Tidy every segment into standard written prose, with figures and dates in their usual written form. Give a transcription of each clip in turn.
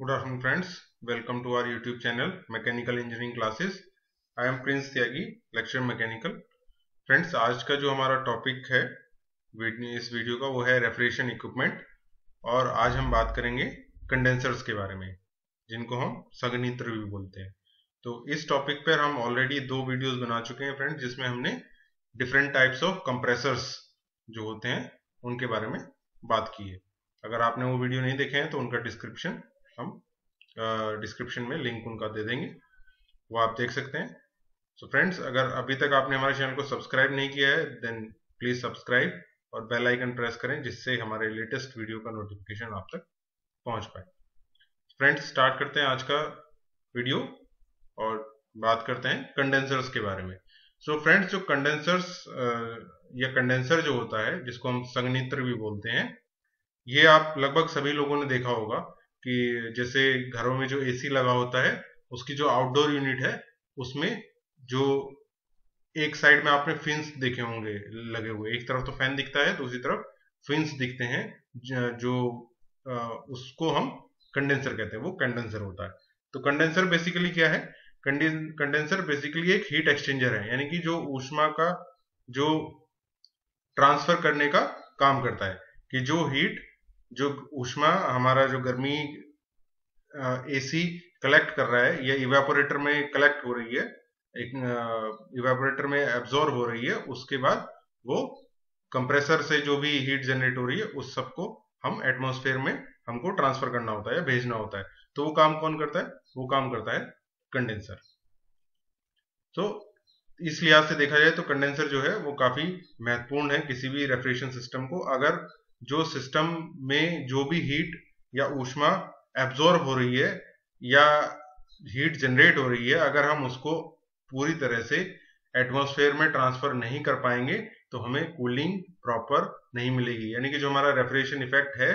Good afternoon, friends. Welcome to our YouTube channel, Mechanical Engineering Classes. I am Prince Tyagi, lecturer Mechanical. Friends, आज का जो हमारा topic है इस video का वो है रेफ्रिजरेशन इक्विपमेंट, और आज हम बात करेंगे कंडेंसर्स के बारे में, जिनको हम संघनित्र भी बोलते हैं। तो इस टॉपिक पर हम ऑलरेडी 2 वीडियोस बना चुके हैं फ्रेंड्स, जिसमें हमने डिफरेंट टाइप्स ऑफ कंप्रेसर्स जो होते हैं उनके बारे में बात की है। अगर आपने वो वीडियो नहीं देखे हैं तो उनका डिस्क्रिप्शन में लिंक उनका दे देंगे, वो आप देख सकते हैं। सो फ्रेंड्स, अगर अभी तक आपने हमारे चैनल को सब्सक्राइब नहीं किया है देन प्लीज सब्सक्राइब और बेल आइकन प्रेस करें, जिससे हमारे लेटेस्ट वीडियो का नोटिफिकेशन आप तक पहुंच पाए। फ्रेंड्स, स्टार्ट करते हैं आज का वीडियो और बात करते हैं कंडेंसर्स के बारे में। सो फ्रेंड्स, जो कंडेंसर्स या कंडेंसर जो होता है, जिसको हम संघनित्र भी बोलते हैं, ये आप लगभग सभी लोगों ने देखा होगा कि जैसे घरों में जो एसी लगा होता है, उसकी जो आउटडोर यूनिट है उसमें जो एक साइड में आपने फिन्स देखे होंगे लगे हुए, एक तरफ तो फैन दिखता है, दूसरी तरफ फिन्स दिखते हैं, जो उसको हम कंडेंसर कहते हैं, वो कंडेंसर होता है। तो कंडेंसर बेसिकली क्या है? कंडेंसर बेसिकली एक हीट एक्सचेंजर है, यानी कि जो ऊष्मा का जो ट्रांसफर करने का काम करता है, कि जो ऊष्मा हमारा जो गर्मी एसी कलेक्ट कर रहा है या इवेपोरेटर में कलेक्ट हो रही है, एक इवेपोरेटर में एब्जॉर्ब हो रही है, उसके बाद वो कंप्रेसर से जो भी हीट जनरेट हो रही है उस सबको हम एटमॉस्फेयर में हमको ट्रांसफर करना होता है या भेजना होता है। तो वो काम कौन करता है? वो काम करता है कंडेंसर। तो इस लिहाज से देखा जाए तो कंडेंसर जो है वो काफी महत्वपूर्ण है किसी भी रेफ्रिजरेशन सिस्टम को। अगर जो सिस्टम में जो भी हीट या ऊष्मा एब्जॉर्ब हो रही है या हीट जनरेट हो रही है, अगर हम उसको पूरी तरह से एटमॉस्फेयर में ट्रांसफर नहीं कर पाएंगे तो हमें कूलिंग प्रॉपर नहीं मिलेगी, यानी कि जो हमारा रेफ्रिजरेशन इफेक्ट है,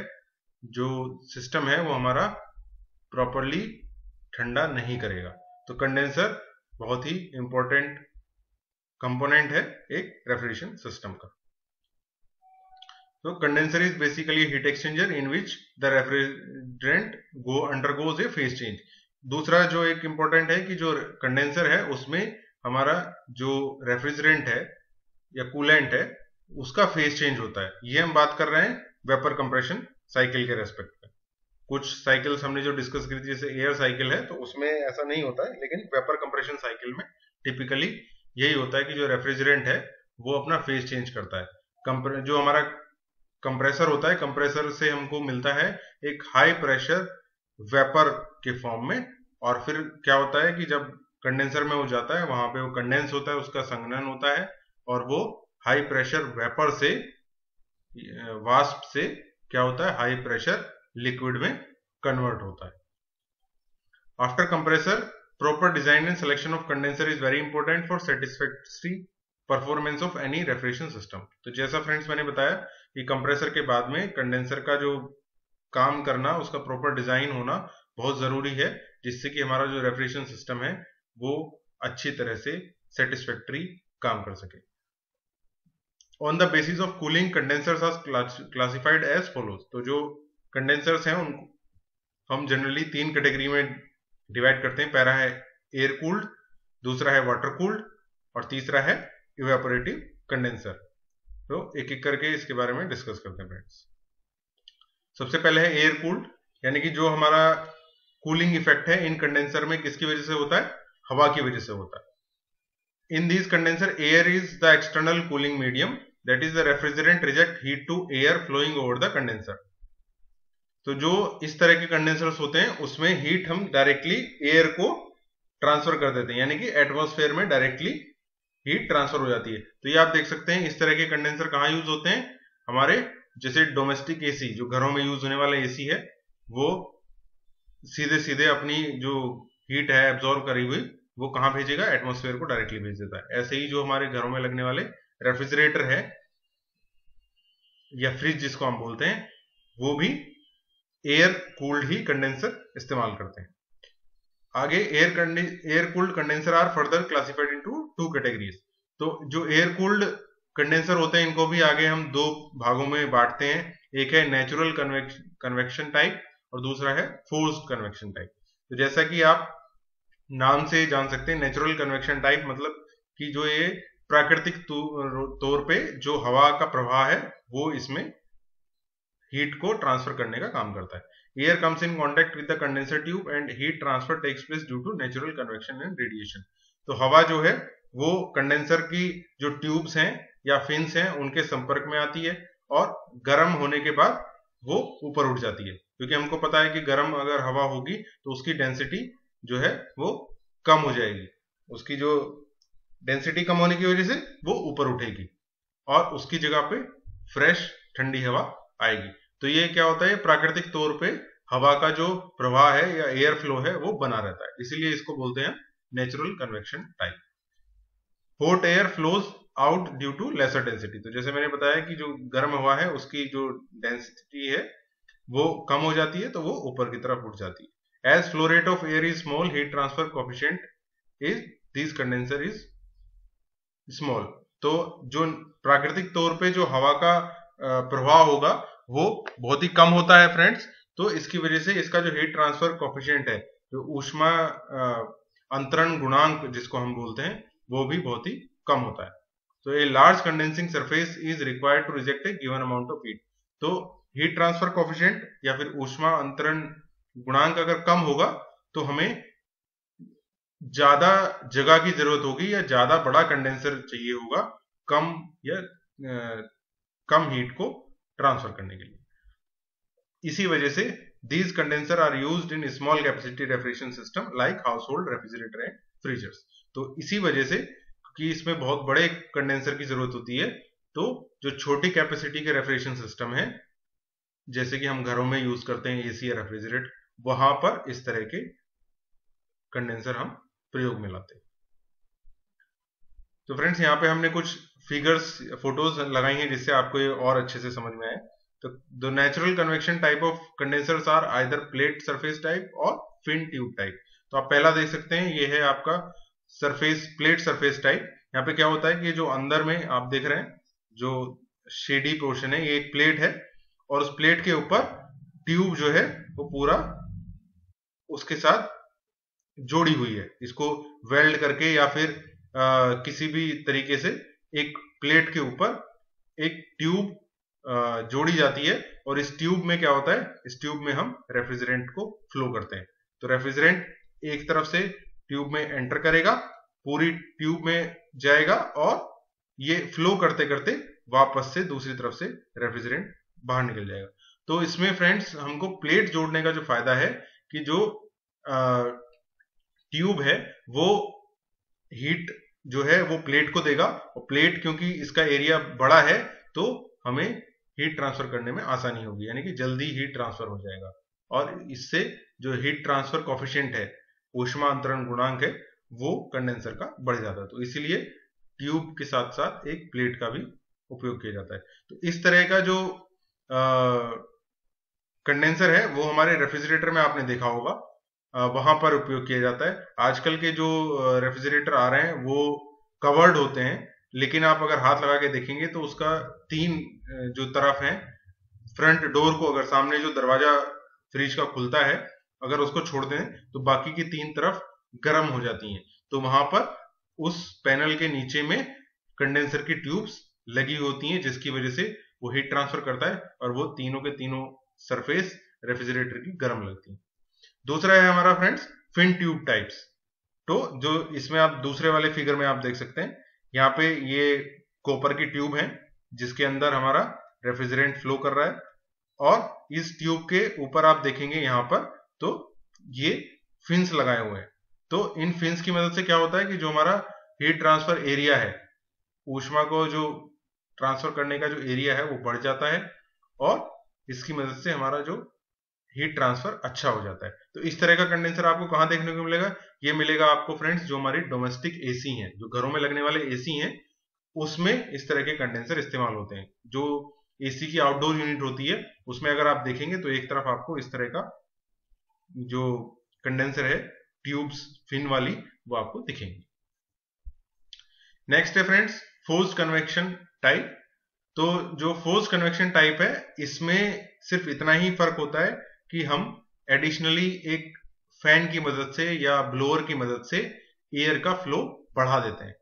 जो सिस्टम है, वो हमारा प्रॉपरली ठंडा नहीं करेगा। तो कंडेंसर बहुत ही इंपॉर्टेंट कंपोनेंट है एक रेफ्रिजरेशन सिस्टम का। So condenser is basically a heat exchanger in which the refrigerant undergoes a phase change. दूसरा जो एक इम्पोर्टेंट है कि जो कंडेंसर है उसमें हमारा जो रेफ्रिजरेंट है या कूलेंट है उसका फेज चेंज होता है। ये हम बात कर रहे हैं वेपर कंप्रेशन साइकिल के रेस्पेक्ट में। कुछ साइकिल्स हमने जो डिस्कस की थी, जैसे एयर साइकिल है, तो उसमें ऐसा नहीं होता है, लेकिन वेपर कंप्रेशन साइकिल में टिपिकली यही होता है कि जो रेफ्रिजरेंट है वो अपना फेज चेंज करता है। जो हमारा कंप्रेसर होता है, कंप्रेसर से हमको मिलता है एक हाई प्रेशर वेपर के फॉर्म में, और फिर क्या होता है कि जब कंडेंसर में हो जाता है वहां पे वो कंडेंस होता है, उसका संघनन होता है, और वो हाई प्रेशर वेपर से वाष्प से क्या होता है, हाई प्रेशर लिक्विड में कन्वर्ट होता है। After compressor, proper design and selection of condenser is very important for satisfactory performance of any refrigeration system. तो जैसा फ्रेंड्स मैंने बताया कि कंप्रेसर के बाद में कंडेंसर का जो काम करना, उसका प्रॉपर डिजाइन होना बहुत जरूरी है, जिससे कि हमारा जो रेफ्रिजरेशन सिस्टम है वो अच्छी तरह से सेटिस्फैक्टरी काम कर सके। On the basis of cooling, condensers are classified as follows. तो जो कंडेंसर्स हैं उनको हम जनरली 3 कैटेगरी में डिवाइड करते हैं। पहला है एयर कूल्ड, दूसरा है वाटर कूल्ड, और तीसरा है इवेपोरेटिव कंडेंसर। तो एक एक करके इसके बारे में डिस्कस करते हैं फ्रेंड्स। सबसे पहले है एयर कूल्ड, यानी कि जो हमारा कूलिंग इफेक्ट है इन कंडेंसर में किसकी वजह से होता है? हवा की वजह से होता है। In these condenser, air is the external cooling medium, that is the refrigerant reject heat to air flowing over the condenser. तो जो इस तरह के कंडेंसर्स होते हैं उसमें हीट हम डायरेक्टली एयर को ट्रांसफर कर देते हैं, यानी कि एटमॉस्फेयर में डायरेक्टली हीट ट्रांसफर हो जाती है। तो ये आप देख सकते हैं इस तरह के कंडेंसर कहाँ यूज होते हैं? हमारे जैसे डोमेस्टिक एसी, जो घरों में यूज होने वाला एसी है, वो सीधे सीधे अपनी जो हीट है एब्जॉर्ब करी हुई वो कहाँ भेजेगा? एटमॉस्फेयर को डायरेक्टली भेज देता है। ऐसे ही जो हमारे घरों में लगने वाले रेफ्रिजरेटर है या फ्रिज जिसको हम बोलते हैं, वो भी एयर कूल्ड ही कंडेंसर इस्तेमाल करते हैं। आगे air cooled condenser are further classified into 2 categories. तो जो एयर कूल्ड कंडेंसर होते हैं इनको भी आगे हम 2 भागों में बांटते हैं। एक है नेचुरल कन्वेक्शन टाइप और दूसरा है फोर्स्ड कन्वेक्शन टाइप। तो जैसा कि आप नाम से जान सकते हैं, नेचुरल कन्वेक्शन टाइप मतलब कि जो ये प्राकृतिक तौर पे जो हवा का प्रवाह है वो इसमें हीट को ट्रांसफर करने का काम करता है। Air comes in contact with the condenser tube and heat transfer takes place due to natural convection and radiation. तो हवा जो है वो कंडेंसर की जो ट्यूब्स हैं या फिन्स हैं उनके संपर्क में आती है और गर्म होने के बाद वो ऊपर उठ जाती है, क्योंकि हमको पता है कि गर्म अगर हवा होगी तो उसकी डेंसिटी जो है वो कम हो जाएगी, उसकी जो डेंसिटी कम होने की वजह से वो ऊपर उठेगी और उसकी जगह पे फ्रेश ठंडी हवा आएगी। तो ये क्या होता है, प्राकृतिक तौर पे हवा का जो प्रवाह है या एयर फ्लो है वो बना रहता है, इसीलिए इसको बोलते हैं natural convection type. Hot air flows out due to lesser density. तो जैसे मैंने बताया कि जो गर्म हवा है उसकी जो डेंसिटी है वो कम हो जाती है तो वो ऊपर की तरफ उठ जाती है। As flow rate of air is small, heat transfer coefficient is this condenser is small. तो जो प्राकृतिक तौर पे जो हवा का प्रवाह होगा वो बहुत ही कम होता है फ्रेंड्स, तो इसकी वजह से इसका जो हीट ट्रांसफर कोएफिशिएंट है, जो ऊष्मा अंतरण गुणांक जिसको हम बोलते हैं, वो भी बहुत ही कम होता है। तो a large condensing surface is required to reject a given amount of heat. तो हीट ट्रांसफर कोएफिशिएंट या फिर ऊष्मा अंतरण गुणांक अगर कम होगा तो हमें ज्यादा जगह की जरूरत होगी या ज्यादा बड़ा कंडेंसर चाहिए होगा कम या कम हीट को ट्रांसफर करने के लिए। इसी वजह से these condenser are used in small capacity refrigeration system like household refrigerator and freezers। तो इसी वजह से कि इसमें बहुत बड़े कंडेंसर की जरूरत होती है, तो जो छोटी कैपेसिटी के रेफ्रिजरेशन सिस्टम है जैसे कि हम घरों में यूज करते हैं एसी या रेफ्रिजरेटर, वहां पर इस तरह के कंडेंसर हम प्रयोग में लाते हैं। तो फ्रेंड्स यहाँ पे हमने कुछ फिगर्स फोटोज लगाई हैं जिससे आपको ये और अच्छे से समझ में आए। तो the natural convection type of condensers are either plate surface type और फिन ट्यूब टाइप। तो आप पहला देख सकते हैं, ये है आपका सरफेस प्लेट सरफेस टाइप। यहाँ पे क्या होता है कि जो अंदर में आप देख रहे हैं जो शेडी पोर्शन है, ये एक प्लेट है और उस प्लेट के ऊपर ट्यूब जो है वो पूरा उसके साथ जोड़ी हुई है। इसको वेल्ड करके या फिर किसी भी तरीके से एक प्लेट के ऊपर एक ट्यूब जोड़ी जाती है और इस ट्यूब में क्या होता है, इस ट्यूब में हम रेफ्रिजरेंट को फ्लो करते हैं। तो रेफ्रिजरेंट एक तरफ से ट्यूब में एंटर करेगा, पूरी ट्यूब में जाएगा और ये फ्लो करते करते वापस से दूसरी तरफ से रेफ्रिजरेंट बाहर निकल जाएगा। तो इसमें फ्रेंड्स हमको प्लेट जोड़ने का जो फायदा है कि जो ट्यूब है वो हीट जो है वो प्लेट को देगा और प्लेट क्योंकि इसका एरिया बड़ा है तो हमें हीट ट्रांसफर करने में आसानी होगी, यानी कि जल्दी हीट ट्रांसफर हो जाएगा और इससे जो हीट ट्रांसफर कोएफिशिएंट है, ऊष्मा अंतरण गुणांक है, वो कंडेंसर का बढ़ जाता है। तो इसीलिए ट्यूब के साथ साथ एक प्लेट का भी उपयोग किया जाता है। तो इस तरह का जो कंडेंसर है वो हमारे रेफ्रिजरेटर में आपने देखा होगा, वहां पर उपयोग किया जाता है। आजकल के जो रेफ्रिजरेटर आ रहे हैं वो कवर्ड होते हैं, लेकिन आप अगर हाथ लगा के देखेंगे तो उसका 3 जो तरफ है, फ्रंट डोर को अगर सामने जो दरवाजा फ्रिज का खुलता है अगर उसको छोड़ दें तो बाकी की 3 तरफ गर्म हो जाती हैं। तो वहां पर उस पैनल के नीचे में कंडेंसर की ट्यूब्स लगी होती हैं जिसकी वजह से वो हीट ट्रांसफर करता है और वो तीनों के तीनों सरफेस रेफ्रिजरेटर की गर्म लगती है। दूसरा है हमारा फ्रेंड्स फिन ट्यूब टाइप्स। तो जो इसमें आप दूसरे वाले फिगर में आप देख सकते हैं, यहाँ पे ये कॉपर की ट्यूब है जिसके अंदर हमारा रेफ्रिजरेंट फ्लो कर रहा है और इस ट्यूब के ऊपर आप देखेंगे यहाँ पर तो ये फिन्स लगाए हुए हैं। तो इन फिन्स की मदद से क्या होता है कि जो हमारा हीट ट्रांसफर एरिया है, ऊष्मा को जो ट्रांसफर करने का जो एरिया है वो बढ़ जाता है और इसकी मदद से हमारा जो हीट ट्रांसफर अच्छा हो जाता है। तो इस तरह का कंडेंसर आपको कहां देखने को मिलेगा? ये मिलेगा आपको फ्रेंड्स जो हमारी डोमेस्टिक एसी हैं, जो घरों में लगने वाले एसी हैं, उसमें इस तरह के कंडेंसर इस्तेमाल होते हैं। जो एसी की आउटडोर यूनिट होती है उसमें अगर आप देखेंगे तो एक तरफ आपको इस तरह का जो कंडेंसर है ट्यूब्स फिन वाली वो आपको दिखेंगी। नेक्स्ट है फ्रेंड्स फोर्स्ड कन्वेक्शन टाइप। तो जो फोर्स्ड कन्वेक्शन टाइप है इसमें सिर्फ इतना ही फर्क होता है कि हम एडिशनली एक फैन की मदद से या ब्लोअर की मदद से एयर का फ्लो बढ़ा देते हैं।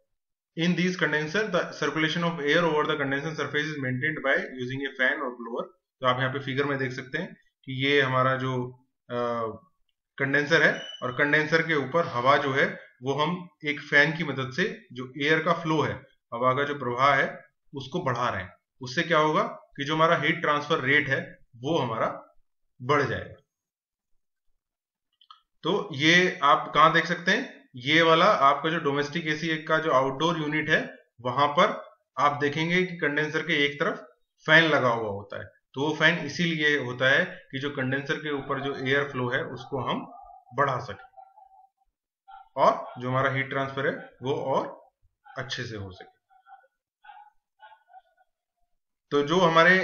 इन these condenser the circulation of air over the condenser surface is maintained by using A fan और ब्लोअर। तो आप यहाँ पे फिगर में देख सकते हैं कि ये हमारा जो कंडेंसर है और कंडेंसर के ऊपर हवा जो है वो हम एक फैन की मदद से जो एयर का फ्लो है, हवा का जो प्रवाह है, उसको बढ़ा रहे हैं। उससे क्या होगा कि जो हमारा हीट ट्रांसफर रेट है वो हमारा बढ़ जाएगा। तो ये आप कहां देख सकते हैं, ये वाला आपका जो डोमेस्टिक एसी का जो आउटडोर यूनिट है वहां पर आप देखेंगे कि कंडेंसर के एक तरफ फैन लगा हुआ होता है। तो वो फैन इसीलिए होता है कि जो कंडेंसर के ऊपर जो एयर फ्लो है उसको हम बढ़ा सके और जो हमारा हीट ट्रांसफर है वो और अच्छे से हो सके। तो जो हमारे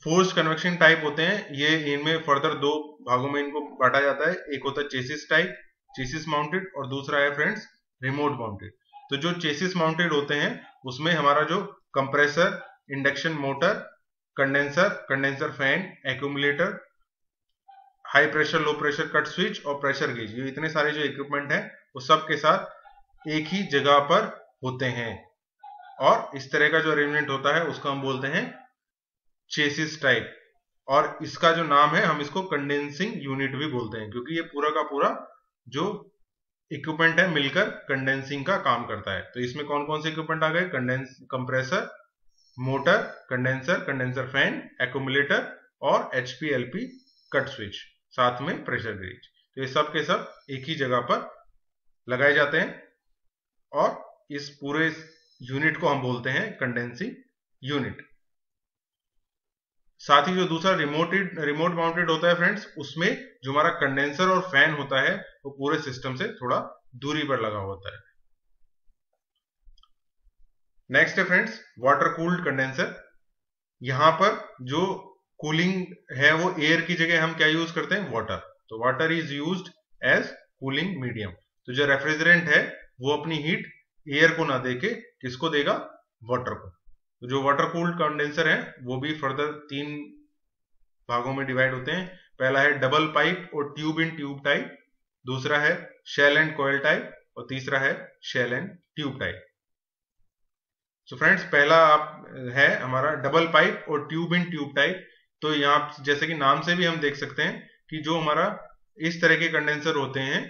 फोर्स्ड कन्वेक्शन टाइप होते हैं ये इनमें फर्दर दो भागों में इनको बांटा जाता है। एक होता है चेसिस टाइप, चेसिस माउंटेड, और दूसरा है फ्रेंड्स रिमोट माउंटेड। तो जो चेसिस माउंटेड होते हैं उसमें हमारा जो compressor, induction motor, condenser, condenser fan, accumulator, high pressure low pressure cut switch और प्रेशर गेज, ये इतने सारे जो इक्विपमेंट हैं वो सब के साथ एक ही जगह पर होते हैं। और इस तरह का जो अरेंजमेंट होता है उसको हम बोलते हैं चेसिस टाइप। और इसका जो नाम है हम इसको कंडेंसिंग यूनिट भी बोलते हैं, क्योंकि ये पूरा का पूरा जो इक्विपमेंट है मिलकर कंडेंसिंग का काम करता है। तो इसमें कौन कौन से इक्विपमेंट आ गए, compressor, motor, condenser, condenser fan, accumulator और HPLP कट स्विच, साथ में प्रेशर गेज। तो ये सब के सब एक ही जगह पर लगाए जाते हैं और इस पूरे यूनिट को हम बोलते हैं कंडेंसिंग यूनिट। साथ ही जो दूसरा रिमोट माउंटेड होता है फ्रेंड्स, उसमें जो हमारा कंडेंसर और फैन होता है वो पूरे सिस्टम से थोड़ा दूरी पर लगा होता है। नेक्स्ट है फ्रेंड्स वाटर कूल्ड कंडेंसर। यहां पर जो कूलिंग है वो एयर की जगह हम क्या यूज करते हैं, वाटर। तो water is used as cooling medium. तो जो रेफ्रिजरेंट है वो अपनी हीट एयर को ना देके किसको देगा, वाटर को। तो जो वाटर कूल्ड कंडेंसर है वो भी फर्दर 3 भागों में डिवाइड होते हैं। पहला है डबल पाइप और ट्यूब इन ट्यूब टाइप, दूसरा है शेल एंड कॉइल टाइप और तीसरा है shell and tube type. So friends पहला आप है हमारा डबल पाइप और ट्यूब इन ट्यूब टाइप। तो यहाँ जैसे कि नाम से भी हम देख सकते हैं कि जो हमारा इस तरह के कंडेंसर होते हैं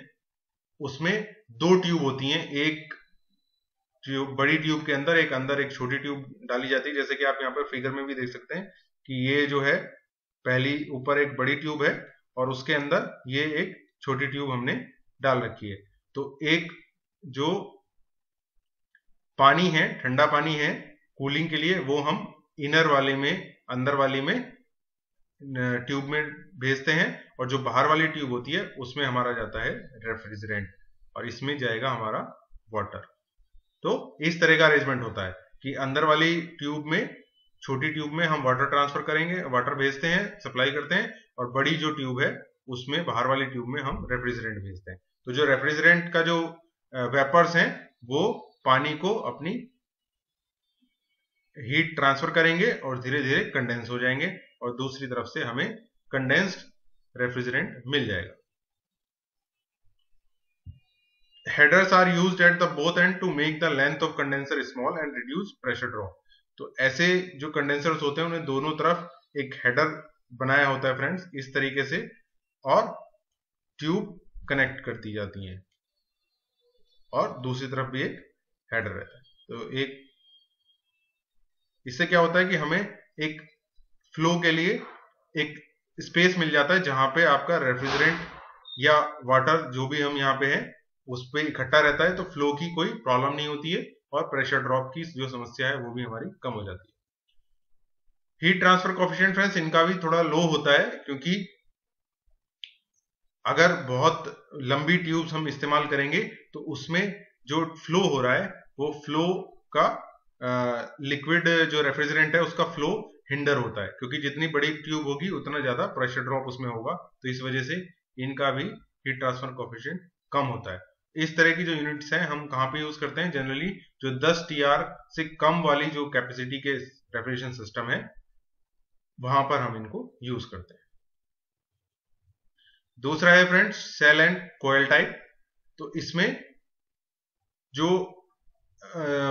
उसमें 2 ट्यूब होती हैं, एक ट्यूब बड़ी ट्यूब के अंदर एक छोटी ट्यूब डाली जाती है। जैसे कि आप यहाँ पर फिगर में भी देख सकते हैं कि ये जो है पहली ऊपर एक बड़ी ट्यूब है और उसके अंदर ये एक छोटी ट्यूब हमने डाल रखी है। तो एक जो पानी है, ठंडा पानी है कूलिंग के लिए, वो हम इनर वाले में, अंदर वाली में ट्यूब में भेजते हैं और जो बाहर वाली ट्यूब होती है उसमें हमारा जाता है रेफ्रिजरेंट और इसमें जाएगा हमारा वाटर। तो इस तरह का अरेंजमेंट होता है कि अंदर वाली ट्यूब में, छोटी ट्यूब में हम वाटर ट्रांसफर करेंगे, वाटर भेजते हैं, सप्लाई करते हैं, और बड़ी जो ट्यूब है उसमें, बाहर वाली ट्यूब में हम रेफ्रिजरेंट भेजते हैं। तो जो रेफ्रिजरेंट का जो वेपर्स हैं वो पानी को अपनी हीट ट्रांसफर करेंगे और धीरे धीरे कंडेंस हो जाएंगे और दूसरी तरफ से हमें कंडेंस्ड रेफ्रिजरेंट मिल जाएगा। Headers are used at the both end to make the length of condenser small and reduce pressure drop. तो ऐसे जो कंडेंसर्स होते हैं उन्हें दोनों तरफ एक हेडर बनाया होता है फ्रेंड्स, इस तरीके से, और ट्यूब कनेक्ट कर दी जाती हैं और दूसरी तरफ भी एक हेडर रहता है। तो एक इससे क्या होता है कि हमें एक फ्लो के लिए एक स्पेस मिल जाता है जहां पे आपका रेफ्रिजरेंट या वाटर जो भी हम यहाँ पे है उस पर इकट्ठा रहता है। तो फ्लो की कोई प्रॉब्लम नहीं होती है और प्रेशर ड्रॉप की जो समस्या है वो भी हमारी कम हो जाती है। हीट ट्रांसफर कोएफिशिएंट फ्रेंड्स इनका भी थोड़ा लो होता है, क्योंकि अगर बहुत लंबी ट्यूब्स हम इस्तेमाल करेंगे तो उसमें जो फ्लो हो रहा है वो फ्लो का लिक्विड जो रेफ्रिजरेंट है उसका फ्लो हिंडर होता है, क्योंकि जितनी बड़ी ट्यूब होगी उतना ज्यादा प्रेशर ड्रॉप उसमें होगा। तो इस वजह से इनका भी हीट ट्रांसफर कोएफिशिएंट कम होता है। इस तरह की जो यूनिट्स हैं हम कहां पे यूज करते हैं, जनरली जो 10 TR से कम वाली जो कैपेसिटी के रेफ्रिजरेशन सिस्टम है वहां पर हम इनको यूज करते हैं। दूसरा है friends shell and coil type. तो इसमें जो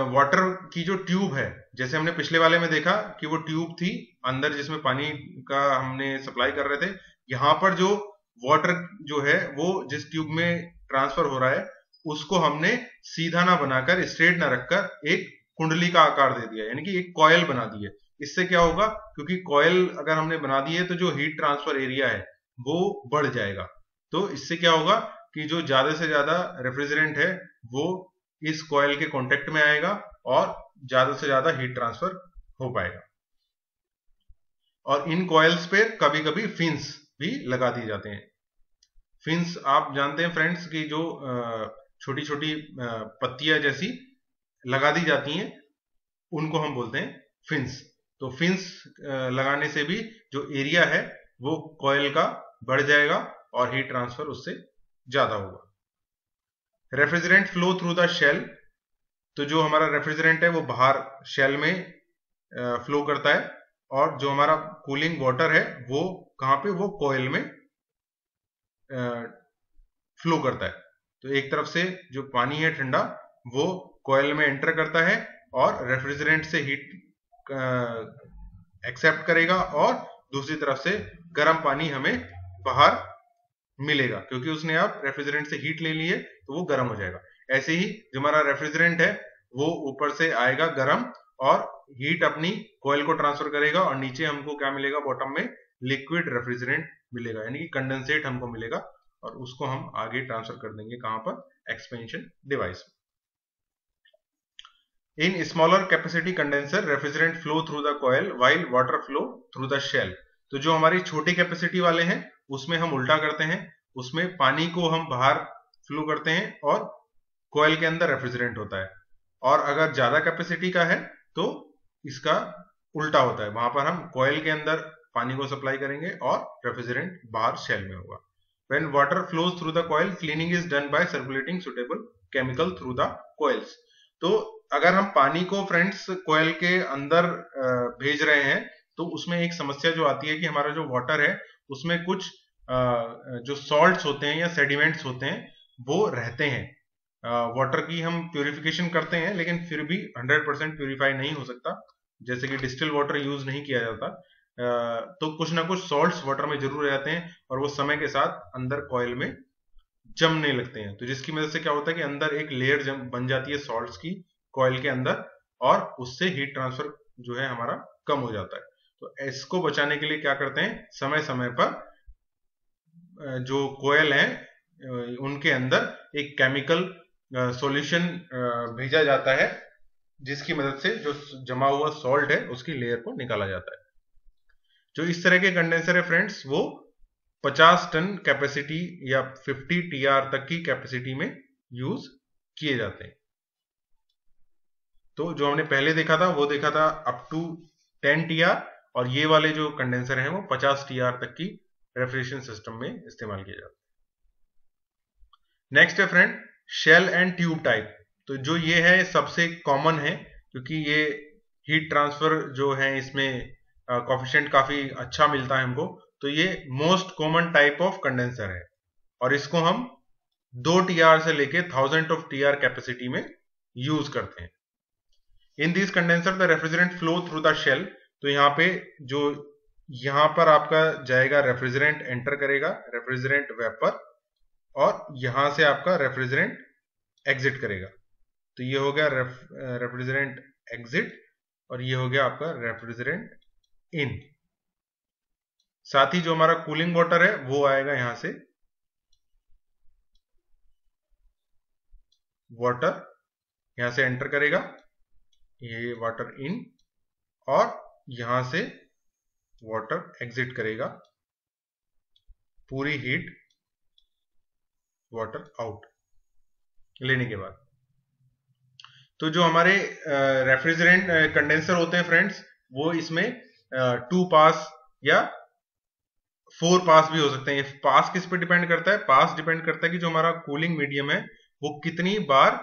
वाटर की जो ट्यूब है, जैसे हमने पिछले वाले में देखा कि वो ट्यूब थी अंदर जिसमें पानी का हमने सप्लाई कर रहे थे, यहां पर जो वाटर जो है वो जिस ट्यूब में ट्रांसफर हो रहा है उसको हमने सीधा ना बनाकर, स्ट्रेट ना रखकर एक कुंडली का आकार दे दिया, यानी कि एक कॉयल बना दी है। इससे क्या होगा, क्योंकि कॉयल अगर हमने बना दी है तो जो हीट ट्रांसफर एरिया है वो बढ़ जाएगा। तो इससे क्या होगा कि जो ज्यादा से ज्यादा रेफ्रिजरेंट है वो इस कॉयल के कांटेक्ट में आएगा और ज्यादा से ज्यादा हीट ट्रांसफर हो पाएगा। और इन कॉइल्स पे कभी कभी फिन्स भी लगा दिए जाते हैं। फिन्स आप जानते हैं फ्रेंड्स कि जो छोटी छोटी पत्तियां जैसी लगा दी जाती हैं उनको हम बोलते हैं फिन्स। तो फिन्स लगाने से भी जो एरिया है वो कॉइल का बढ़ जाएगा और हीट ट्रांसफर उससे ज्यादा होगा। Refrigerant flow through the shell. तो जो हमारा रेफ्रिजरेंट है वो बाहर शेल में फ्लो करता है, और जो हमारा कूलिंग वाटर है वो कहां पे, वो कॉइल में फ्लो करता है। तो एक तरफ से जो पानी है ठंडा वो कॉइल में एंटर करता है और रेफ्रिजरेंट से हीट एक्सेप्ट करेगा, और दूसरी तरफ से गर्म पानी हमें बाहर मिलेगा, क्योंकि उसने अब रेफ्रिजरेंट से हीट ले ली है तो वो गर्म हो जाएगा। ऐसे ही जो हमारा रेफ्रिजरेंट है वो ऊपर से आएगा गर्म और हीट अपनी कॉइल को ट्रांसफर करेगा, और नीचे हमको क्या मिलेगा, बॉटम में लिक्विड रेफ्रिजरेंट मिलेगा, यानी कि कंडेंसेट हमको मिलेगा, और उसको हम आगे ट्रांसफर कर देंगे कहां पर, एक्सपेंशन डिवाइस में। In smaller capacity condenser refrigerant flow through the coil while water flow through the shell. तो जो हमारी छोटी कैपेसिटी वाले हैं उसमें हम उल्टा करते हैं, उसमें पानी को हम बाहर फ्लो करते हैं और कॉइल के अंदर रेफ्रिजरेंट होता है। और अगर ज्यादा कैपेसिटी का है तो इसका उल्टा होता है, वहां पर हम कॉइल के अंदर पानी को सप्लाई करेंगे और रेफ्रिजरेंट बाहर शेल में होगा। When water flows through the coil, cleaning is done by circulating suitable chemical through the coils. तो अगर हम पानी को फ्रेंड्स कॉइल के अंदर भेज रहे हैं तो उसमें एक समस्या जो आती है कि हमारा जो वाटर है उसमें कुछ जो सॉल्ट्स होते हैं या सेडिमेंट्स होते हैं वो रहते हैं। वाटर की हम प्यूरिफिकेशन करते हैं लेकिन फिर भी 100% प्यूरिफाई नहीं हो सकता, जैसे कि डिस्टिल वाटर यूज नहीं किया जाता, तो कुछ ना कुछ सॉल्ट्स वाटर में जरूर रहते हैं और वो समय के साथ अंदर कॉइल में जमने लगते हैं। तो जिसकी वजह से क्या होता है कि अंदर एक लेयर बन जाती है सॉल्ट्स की कॉइल के अंदर, और उससे हीट ट्रांसफर जो है हमारा कम हो जाता है। तो इसको बचाने के लिए क्या करते हैं, समय समय पर जो कॉइल है उनके अंदर एक केमिकल सॉल्यूशन भेजा जाता है, जिसकी मदद से जो जमा हुआ सॉल्ट है उसकी लेयर को निकाला जाता है। जो इस तरह के कंडेंसर है फ्रेंड्स वो 50 टन कैपेसिटी या 50 टीआर तक की कैपेसिटी में यूज किए जाते हैं। तो जो हमने पहले देखा था वो देखा था अप टू 10 टीआर, और ये वाले जो कंडेंसर हैं वो 50 टीआर तक की रेफ्रिजरेशन सिस्टम में इस्तेमाल किए जाते हैं। नेक्स्ट है friend shell and tube type. तो जो ये है सबसे कॉमन है, क्योंकि ये हीट ट्रांसफर जो है इसमें कोफिशिएंट काफी अच्छा मिलता है हमको। तो ये most common type of condenser है, और इसको हम 2 टीआर से लेके 1000 ऑफ टीआर कैपेसिटी में यूज करते हैं। In this condenser the refrigerant flow through the shell. तो यहाँ पे जो यहां पर आपका जाएगा रेफ्रिजरेंट एंटर करेगा, रेफ्रिजरेंट वेपर, और यहां से आपका रेफ्रिजरेंट एग्जिट करेगा। तो ये हो गया रेफ्रिजरेंट एग्जिट, और ये हो गया आपका रेफ्रिजरेंट इन। साथ ही जो हमारा कूलिंग वाटर है वो आएगा यहां से, वाटर यहां से एंटर करेगा, ये वाटर इन, और यहां से वाटर एग्जिट करेगा, पूरी हीट वाटर आउट लेने के बाद। तो जो हमारे रेफ्रिजरेंट कंडेंसर होते हैं फ्रेंड्स वो इसमें 2 पास या 4 पास भी हो सकते हैं। पास किस पे डिपेंड करता है, पास डिपेंड करता है कि जो हमारा कूलिंग मीडियम है वो कितनी बार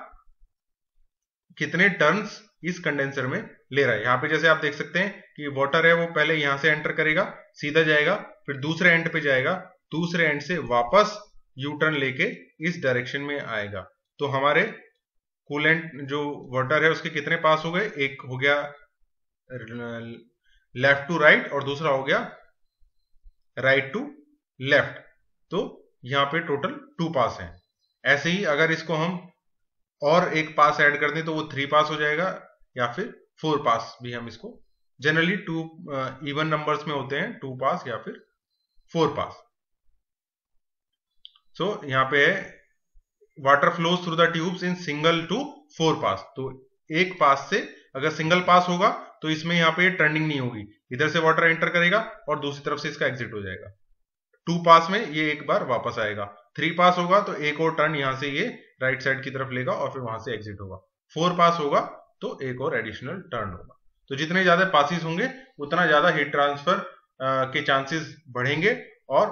कितने टर्न्स इस कंडेंसर में ले रहा है। यहाँ पे जैसे आप देख सकते हैं कि वाटर है वो पहले यहां से एंटर करेगा, सीधा जाएगा, फिर दूसरे एंड पे जाएगा, दूसरे एंड से वापस यू टर्न लेके इस डायरेक्शन में आएगा। तो हमारे कूलेंट जो वाटर है उसके कितने पास हो गए, एक हो गया लेफ्ट टू राइट और दूसरा हो गया राइट टू लेफ्ट। तो यहां पे टोटल 2 पास हैं। ऐसे ही अगर इसको हम और एक पास ऐड कर दें तो वो 3 पास हो जाएगा, या फिर 4 पास भी हम इसको, जनरली 2 इवन नंबर्स में होते हैं 2 पास या फिर 4 पास। सो यहां पे है water flows through the tubes in single to 4 pass. तो एक पास से अगर सिंगल पास होगा तो इसमें यहां पे टर्निंग नहीं होगी, इधर से वाटर एंटर करेगा और दूसरी तरफ से इसका एग्जिट हो जाएगा। 2 पास में ये एक बार वापस आएगा। 3 पास होगा तो एक और टर्न यहां से ये राइट साइड की तरफ लेगा और फिर वहां से एग्जिट होगा। 4 पास होगा तो एक और एडिशनल टर्न होगा। तो जितने ज्यादा पासिस होंगे उतना ज्यादा हीट ट्रांसफर के चांसेस बढ़ेंगे और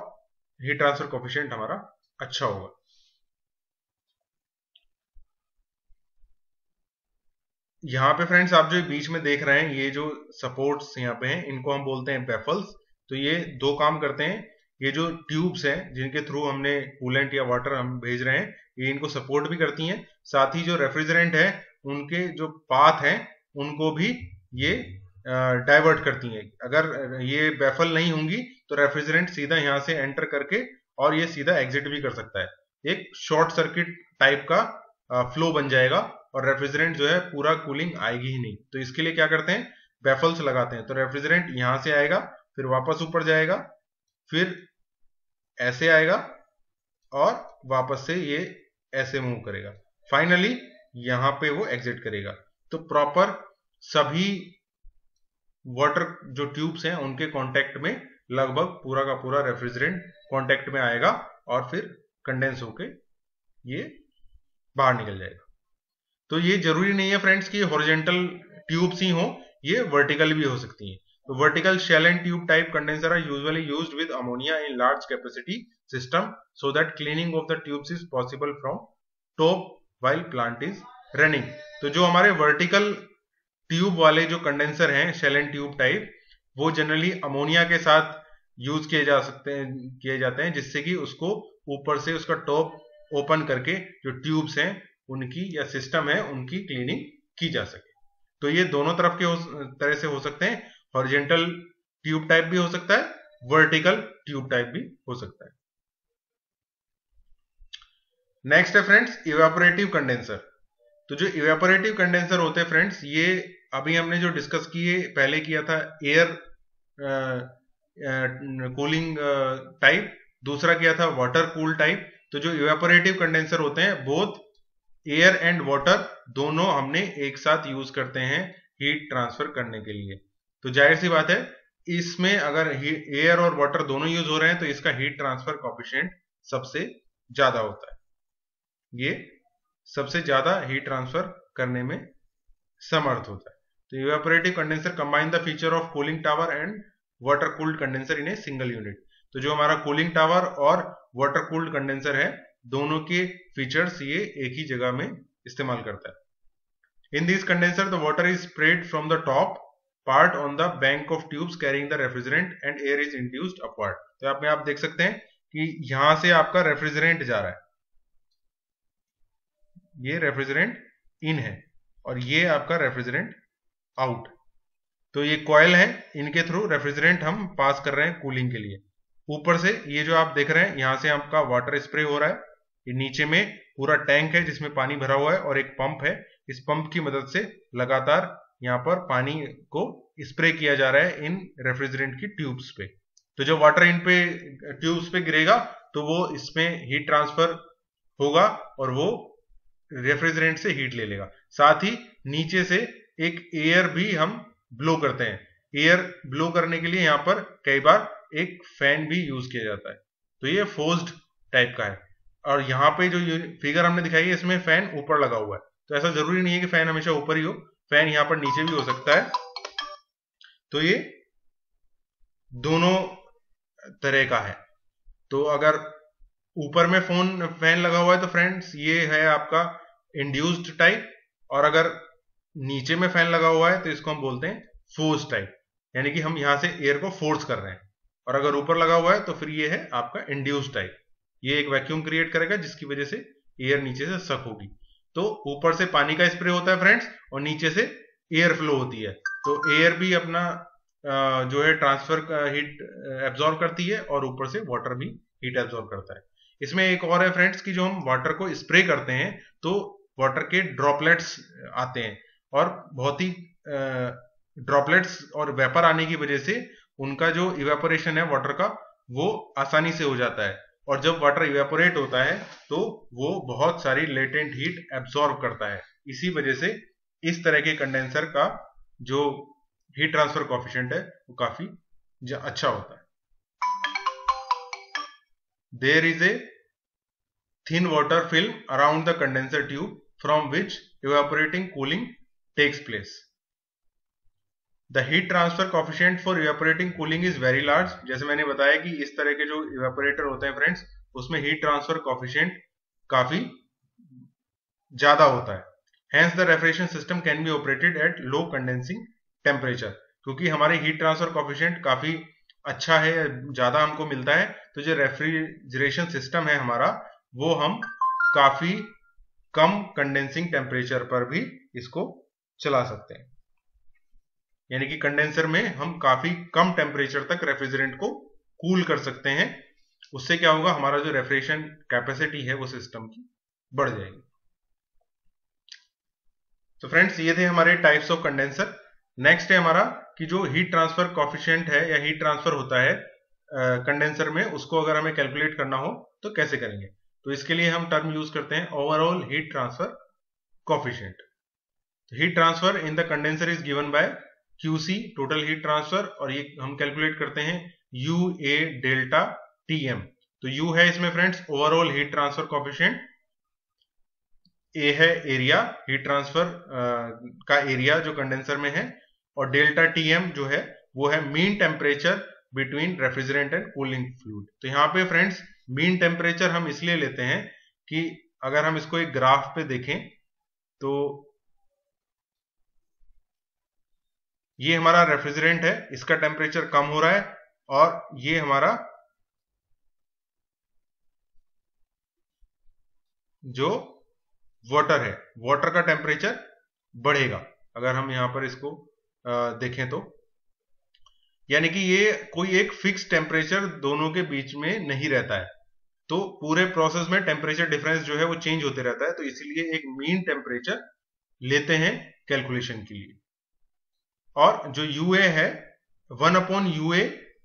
हीट ट्रांसफर कोएफिशिएंट हमारा अच्छा होगा। यहाँ पे फ्रेंड्स आप जो बीच में देख रहे हैं ये जो सपोर्ट्स यहाँ पे हैं इनको हम बोलते हैं बेफल्स। तो ये 2 काम करते हैं। ये जो ट्यूब्स हैं जिनके थ्रू हमने कूलेंट या वाटर हम भेज रहे हैं ये इनको सपोर्ट भी करती हैं। साथ ही जो रेफ्रिजरेंट है उनके जो पाथ हैं उनको भी ये डाइवर्ट करती हैं। अगर ये बेफल नहीं होंगी तो रेफ्रिजरेंट सीधा यहाँ से एंटर करके और ये सीधा एग्जिट भी कर सकता है। एक शॉर्ट सर्किट टाइप का फ्लो बन जाएगा और रेफ्रिजरेंट जो है पूरा कूलिंग आएगी ही नहीं। तो इसके लिए क्या करते हैं, बेफल्स लगाते हैं। तो रेफ्रिजरेंट यहां से आएगा, फिर वापस ऊपर जाएगा, फिर ऐसे आएगा और वापस से ये ऐसे मूव करेगा, फाइनली यहां पे वो एग्जिट करेगा। तो प्रॉपर सभी वाटर जो ट्यूब्स हैं उनके कांटेक्ट में लगभग पूरा का पूरा रेफ्रिजरेंट कांटेक्ट में आएगा और फिर कंडेंस होके ये बाहर निकल जाएगा। तो ये जरूरी नहीं है फ्रेंड्स कि हॉरिजॉन्टल ट्यूब्स ही हो, ये वर्टिकल भी हो सकती हैं। तो vertical shell and tube type condenser are usually used with ammonia in large capacity system so that cleaning of the tubes is possible from top while plant is running. तो जो हमारे वर्टिकल ट्यूब वाले जो condenser हैं shell and tube type, वो generally ammonia के साथ use किए जाते हैं जिससे कि उसको ऊपर से उसका टॉप ओपन करके जो ट्यूब्स हैं उनकी या सिस्टम है उनकी क्लीनिंग की जा सके। तो ये दोनों तरफ के तरह से हो सकते हैं, हॉरिजॉन्टल ट्यूब टाइप भी हो सकता है, वर्टिकल ट्यूब टाइप भी हो सकता है। नेक्स्ट है फ्रेंड्स इवेपोरेटिव कंडेंसर। तो जो इवेपोरेटिव कंडेंसर होते हैं फ्रेंड्स, ये अभी हमने जो डिस्कस किए पहले किया था एयर कूलिंग टाइप, दूसरा किया था वाटर कूल टाइप। तो जो इवेपोरेटिव कंडेंसर होते हैं बोथ एयर एंड वाटर दोनों हमने एक साथ यूज करते हैं हीट ट्रांसफर करने के लिए। तो जाहिर सी बात है इसमें अगर एयर और वाटर दोनों यूज हो रहे हैं तो इसका हीट ट्रांसफर कोएफिशिएंट सबसे ज्यादा होता है, ये सबसे ज्यादा हीट ट्रांसफर करने में समर्थ होता है। तो evaporative condenser combine the feature of cooling tower and water cooled condenser in a single unit. तो जो हमारा कूलिंग टावर और वाटर कूल्ड कंडेंसर है दोनों के फीचर्स ये एक ही जगह में इस्तेमाल करता है। इन this condenser the water is spread from the top part on the bank of tubes carrying the refrigerant and air is induced upward. तो आप देख सकते हैं कि यहां से आपका रेफ्रिजरेंट जा रहा है, ये रेफ्रिजरेंट इन है और ये आपका रेफ्रिजरेंट आउट। तो ये कॉइल है, इनके थ्रू रेफ्रिजरेंट हम पास कर रहे हैं कूलिंग के लिए। ऊपर से ये जो आप देख रहे हैं यहां से आपका वाटर स्प्रे हो रहा है, ये नीचे में पूरा टैंक है जिसमें पानी भरा हुआ है और एक पंप है। इस पंप की मदद से लगातार यहाँ पर पानी को स्प्रे किया जा रहा है इन रेफ्रिजरेंट की ट्यूब्स पे। तो जब वाटर इन पे ट्यूब्स पे गिरेगा तो वो इसमें हीट ट्रांसफर होगा और वो रेफ्रिजरेंट से हीट ले लेगा। साथ ही नीचे से एक एयर भी हम ब्लो करते हैं। एयर ब्लो करने के लिए यहाँ पर कई बार एक फैन भी यूज किया जाता है। तो ये फोर्स्ड टाइप का है और यहाँ पे जो फिगर हमने दिखाई है इसमें फैन ऊपर लगा हुआ है। तो ऐसा जरूरी नहीं है कि फैन हमेशा ऊपर ही हो, फैन यहाँ पर नीचे भी हो सकता है। तो ये दोनों तरह का है। तो अगर ऊपर में फैन लगा हुआ है तो फ्रेंड्स ये है आपका इंड्यूस्ड टाइप, और अगर नीचे में फैन लगा हुआ है तो इसको हम बोलते हैं फोर्स टाइप, यानी कि हम यहां से एयर को फोर्स कर रहे हैं। और अगर ऊपर लगा हुआ है तो फिर ये है आपका इंड्यूस्ड टाइप, ये एक वैक्यूम क्रिएट करेगा जिसकी वजह से एयर नीचे से सक होगी। तो ऊपर से पानी का स्प्रे होता है फ्रेंड्स और नीचे से एयर फ्लो होती है, तो एयर भी अपना जो है ट्रांसफर हीट एब्जॉर्ब करती है और ऊपर से वाटर भी हीट एब्जॉर्ब करता है। इसमें एक और है फ्रेंड्स कि जो हम वाटर को स्प्रे करते हैं तो वाटर के ड्रॉपलेट्स आते हैं और बहुत ही ड्रॉपलेट्स और वेपर आने की वजह से उनका जो इवेपोरेशन है वाटर का वो आसानी से हो जाता है, और जब वाटर इवेपोरेट होता है तो वो बहुत सारी लेटेंट हीट एब्सॉर्ब करता है। इसी वजह से इस तरह के कंडेंसर का जो हीट ट्रांसफर कोएफिशिएंट है वो काफी अच्छा होता है। There is a thin water film around the condenser tube from which evaporating cooling takes place. The heat transfer coefficient for evaporating cooling is very large. जैसे मैंने बताया कि इस तरह के जो evaporator होते हैं फ्रेंड्स उसमें heat transfer coefficient काफी ज्यादा होता है। Hence the refrigeration system can be operated at low condensing temperature. क्योंकि हमारे heat transfer coefficient काफी अच्छा है, ज्यादा हमको मिलता है, तो जो रेफ्रिजरेशन सिस्टम है हमारा वो हम काफी कम कंडेंसिंग टेम्परेचर पर भी इसको चला सकते हैं। यानी कि कंडेंसर में हम काफी कम टेम्परेचर तक रेफ्रिजरेंट को कूल कर सकते हैं। उससे क्या होगा, हमारा जो रेफ्रिजरेशन कैपेसिटी है वो सिस्टम की बढ़ जाएगी। तो फ्रेंड्स ये थे हमारे टाइप्स ऑफ कंडेंसर। नेक्स्ट है हमारा कि जो हीट ट्रांसफर कोएफिशिएंट है या हीट ट्रांसफर होता है कंडेंसर में, उसको अगर हमें कैलकुलेट करना हो तो कैसे करेंगे। तो इसके लिए हम टर्म यूज करते हैं overall heat transfer coefficient. Heat transfer in the condenser is given by QC total heat transfer, और ये हम कैलकुलेट करते हैं UA डेल्टा TM। तो U है इसमें friends overall heat transfer coefficient, A है एरिया हीट ट्रांसफर का एरिया जो कंडेंसर में है, और डेल्टा TM जो है वो है mean temperature between refrigerant and cooling fluid. तो यहाँ पे फ्रेंड्स मीन टेम्परेचर हम इसलिए लेते हैं कि अगर हम इसको एक ग्राफ पे देखें तो ये हमारा रेफ्रिजरेंट है, इसका टेम्परेचर कम हो रहा है, और ये हमारा जो वाटर है, वाटर का टेम्परेचर बढ़ेगा अगर हम यहां पर इसको देखें तो। यानी कि ये कोई एक फिक्स टेम्परेचर दोनों के बीच में नहीं रहता है, तो पूरे प्रोसेस में टेम्परेचर डिफरेंस जो है वो चेंज होते रहता है, तो इसीलिए एक मीन टेम्परेचर लेते हैं कैलकुलेशन के लिए। और जो UA है 1/UA,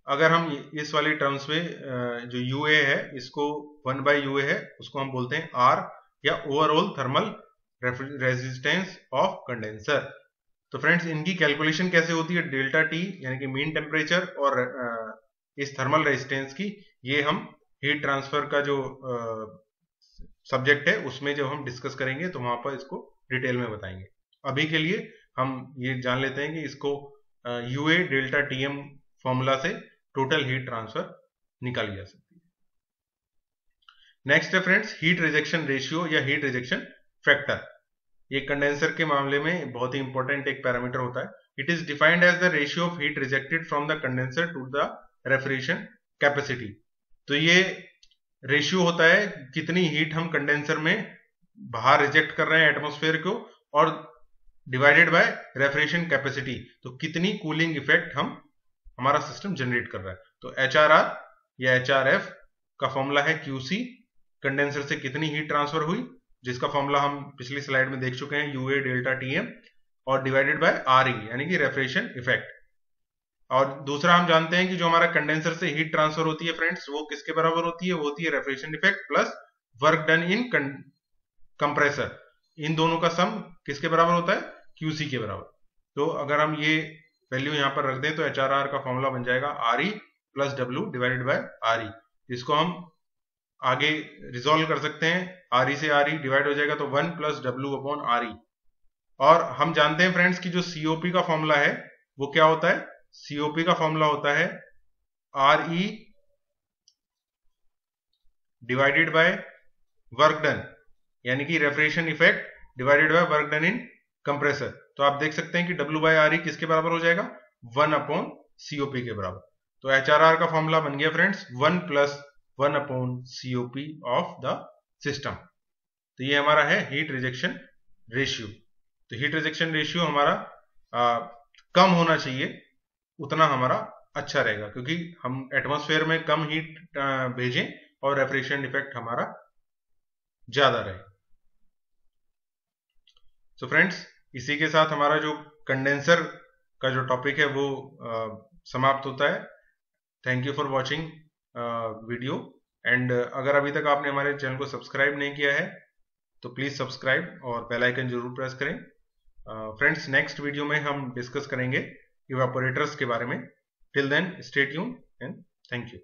अगर हम इस वाली टर्म्स में जो UA है इसको 1/UA है उसको हम बोलते हैं R या overall thermal resistance of condenser. तो फ्रेंड्स इनकी कैलकुलेशन कैसे होती है, डेल्टा T यानी कि मीन टेम्परेचर और इस थर्मल रेजिस्टेंस की, ये हम हीट ट्रांसफर का जो सब्जेक्ट है उसमें जब हम डिस्कस करेंगे तो वहां पर इसको डिटेल में बताएंगे। अभी के लिए हम ये जान लेते हैं कि इसको UA डेल्टा TM फॉर्मूला से टोटल हीट ट्रांसफर निकाली जा सकती है। नेक्स्ट है फ्रेंड्स हीट रिजेक्शन रेशियो या हीट रिजेक्शन फैक्टर। ये कंडेंसर के मामले में बहुत ही इंपॉर्टेंट एक पैरामीटर होता है। It is defined as the ratio of heat rejected from the condenser to the refrigeration capacity. तो ये रेशियो होता है कितनी हीट हम कंडेंसर में बाहर रिजेक्ट कर रहे हैं एटमॉस्फेयर को, और डिवाइडेड बाय रेफ्रिजरेशन कैपेसिटी, तो कितनी कूलिंग इफेक्ट हमारा सिस्टम जनरेट कर रहा है। तो HRR या HRF का फॉर्मूला है QC, कंडेंसर से कितनी हीट ट्रांसफर हुई, जिसका फॉर्मूला हम पिछली स्लाइड में देख चुके हैं, UA डेल्टा TM, और डिवाइडेड बाय RE यानी कि रेफ्रिजरेशन इफेक्ट। और दूसरा हम जानते हैं कि जो हमारा कंडेंसर से हीट ट्रांसफर होती है फ्रेंड्स वो किसके बराबर होती है, वो होती है refrigeration effect plus work done in compressor. इन दोनों का सम किसके बराबर होता है, QC के बराबर। तो अगर हम ये वैल्यू यहां पर रख दें तो HRR का फॉर्मूला बन जाएगा RE plus W divided by RE। इसको हम आगे रिजोल्व कर सकते हैं, RE से RE डिवाइड हो जाएगा तो 1 प्लस W अपॉन RE। और हम जानते हैं फ्रेंड्स कि जो COP का फॉर्मूला है वो क्या होता है, COP का फॉर्मूला होता है RE divided by work done, यानी कि refrigeration effect divided by work done in compressor. तो आप देख सकते हैं कि W बाय RE किसके बराबर हो जाएगा, 1 अपॉन COP के बराबर। तो HRR का फॉर्मूला बन गया friends 1 + 1/COP of the system. तो ये हमारा है हीट रिजेक्शन रेशियो। तो हीट रिजेक्शन रेशियो हमारा कम होना चाहिए, उतना हमारा अच्छा रहेगा, क्योंकि हम एटमॉस्फेयर में कम हीट भेजें और रेफ्रिजरेशन इफेक्ट हमारा ज्यादा रहे। सो फ्रेंड्स, इसी के साथ हमारा जो कंडेंसर का जो टॉपिक है वो समाप्त होता है। Thank you for watching video, and अगर अभी तक आपने हमारे चैनल को सब्सक्राइब नहीं किया है तो प्लीज सब्सक्राइब और बेल आइकन जरूर प्रेस करें। फ्रेंड्स, नेक्स्ट वीडियो में हम डिस्कस करेंगे इवेपोरेटर्स के बारे में। Till then stay tuned and thank you.